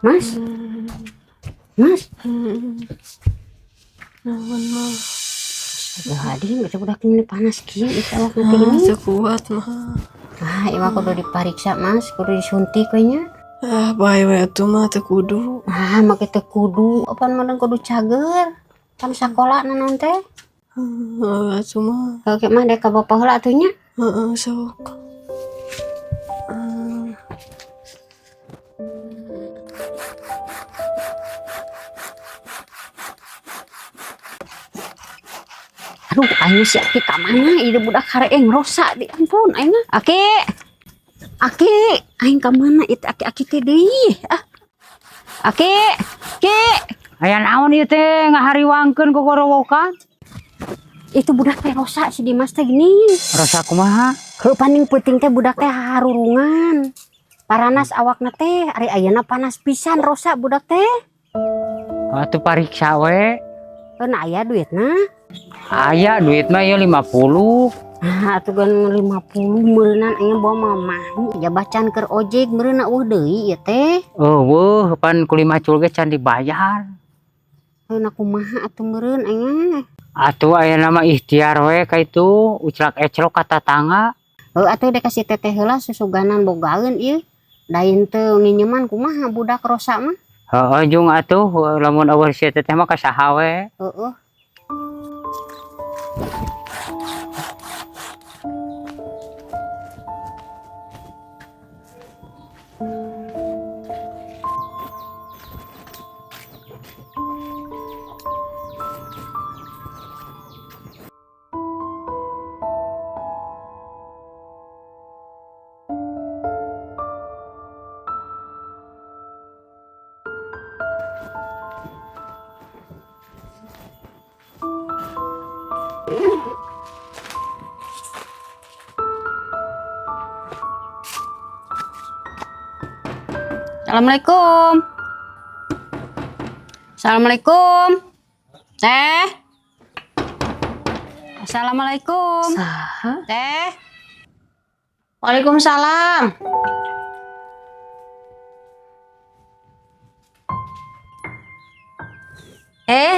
Mas, Mas. Naon mah. Hadi, udah ini panas kieu itu awak nanti gini. Sekuat mah. Ah, ieu mah kudu dipariksa, Mas, kudu disuntik we nya. Bae we atuh mah teu kudu. Make teu kudu, apaan mah kudu cager. Kan sakola nanon teh. Atuh mah. Oke mah dek ka bapa heula atuh nya. Heeh, sok. Aduh, aing si Aki ka mana? Ieu budak hareueng rosa di ampun aing mah. Aki, aing ka mana? Itu Aki teh deui. Aki. Aya naon ieu teh ngahariwangkeun gogorowokan? Itu budak teh rosa si Dimas teh gini. Rasa kumaha? Heuh paning peuting teh budak teh harurungan. Paranas awakna teh, ari ayeuna panas pisan rosa budak teh. Atuh pariksa we. Eun aya duitna. Aya duit mah ieu 50. Atuh gan 50 meureunan aing bawa mamahi jabacan keur ojek meureunna deui ieu teh. Weuh pan kuli macul ge can dibayar. Euna kumaha atuh meureun aing. Atuh ayeuna mah ikhtiar we ka itu uclak-eclok ka tatangga. Atuh dek kasih teteh heula susuganan bogaeun ieu. Dain teu nginyeman kumaha budak rosa mah. Heeh jeung atuh lamun eueuh si teteh mah ka saha we. Heeh. Assalamualaikum. Assalamualaikum. Teh. Assalamualaikum. Saha? Teh. Waalaikumsalam.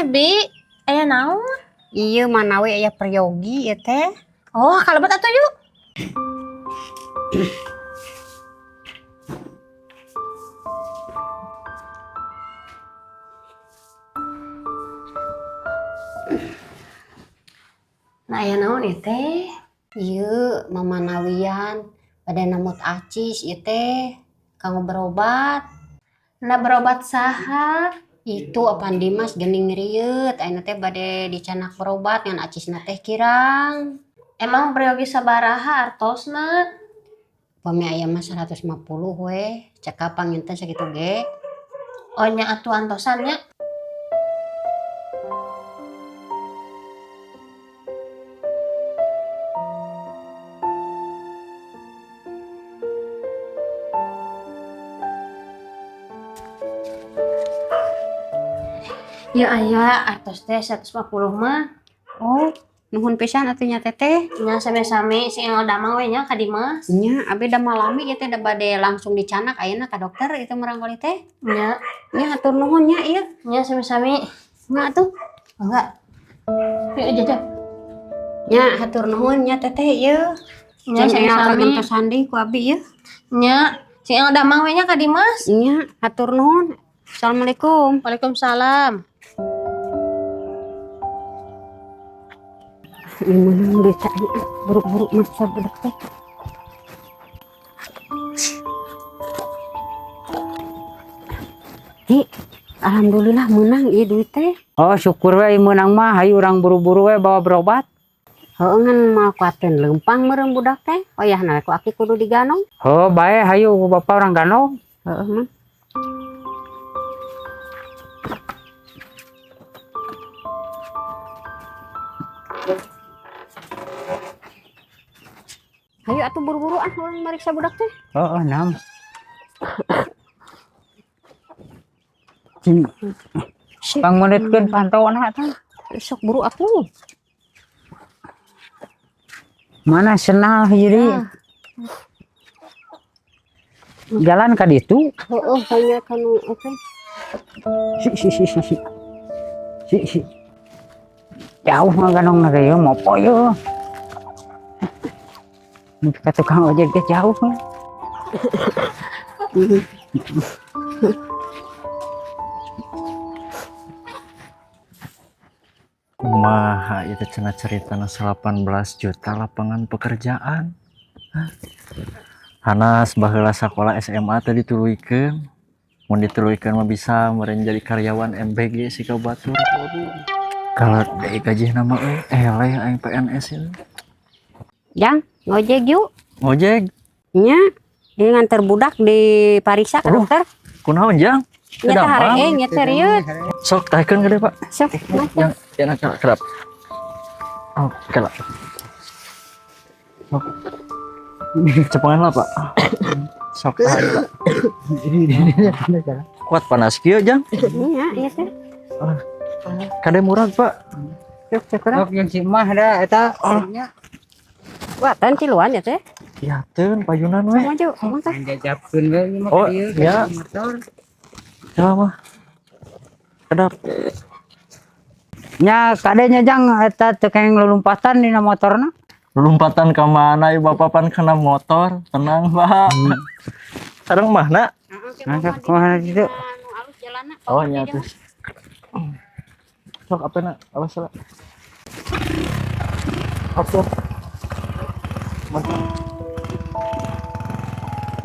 Bi, aya naon? Iya manawe aya peryogi ya teh. Oh, kalebet atuh yuk. Nah, aya naon ieu teh? Iya mama nawian pada namut acis ieu teh kanggo berobat. Nah, berobat saha? Itu apaan Dimas geuning rieuet ayeuna teh bade dicanak berobat ngan acisna teh kirang. Emang peryogi sabaraha artosna? Pami aya mah 150 we. Cekap panginten sakitu ge. Oh, nya atuh antosannya. Ya aya artos teh 150 mah. Oh, nuhun pisan atuh nya teteh. Nya same-same si Engel Damang we nya ka Dimas. Nya abi da malami ieu teh da bade langsung dicanak ayeuna ka dokter itu merangkali teh. Nya Hatur nuhun nya ieu. nya same-same. Enggak tuh. Enggak. Yuk jajan. Nya hatur nuhun nya teteh ieu. Nya sami-sami same-same. sandi ku abi ieu. Nya si Engel Damang we nya ka Dimas. Nya hatur nuhun. Assalamualaikum. Waalaikumsalam. Gimana beca buruk-buruk masa budak teh. Alhamdulillah menang ieu duit teh. Oh syukur we meunang mah hayu urang buru-buru we bawa berobat. Heuh ngan moal kuateun leumpang meureun budak teh. Oyahna ku aki kudu diganong. Oh bae hayu bapak orang ganong. Heeh mah. Hayu atuh buru-buru ulun mariksa budak teh. Oh nam. Cing. Pangmonetkeun pantauan tah. Sok buru atuh. Mana senal jadi. Jalan ka ditu. Oh, hanya kanu oke. Si. Jauh mah ganong na kayo mopo yo. Ka tukang ojek dia jauh. Kumaha itu cenah cerita 18 juta lapangan pekerjaan. Hah? Hanas baheula sekolah SMA tadi dituluykeun. Mun dituluykeun mah bisa meureun jadi karyawan MBG si ka batur. Kalau deui gaji nama eleh aing PNS itu. Jang, ngojek yuk. Ngojek, Nya, dia nganter budak di pariksa ke Oh. dokter. kunaon jang? Nya teh Kedampang. hareuing, nya serius. Sok taikeun gede Pak. Sok, Yang kerap. Oh, kelak. Oh. Cepengan lah Pak. Sok tahan, Pak. Kuat panas kieu jang. Iya, iya teh. Kade murag Pak. Sok yang si mah da eta. Kuatan ciluan ya teh. Yateun payunan we. Maju, mantap. Jajapkeun we mah Oh, kieu ya. motor. Ya mah. Kedap. Nya kadenya jang eta teu kenging lulumpatan dina motorna. Lompatan ka mana ieu Bapak pan kena motor. Tenang Pak. Sareng mahna? Mantap kumaha gitu. Oh nya tuh. Sok apena? Awas lah. Oke.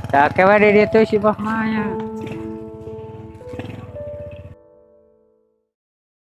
Tak kewe di ditu si Bah mah nya.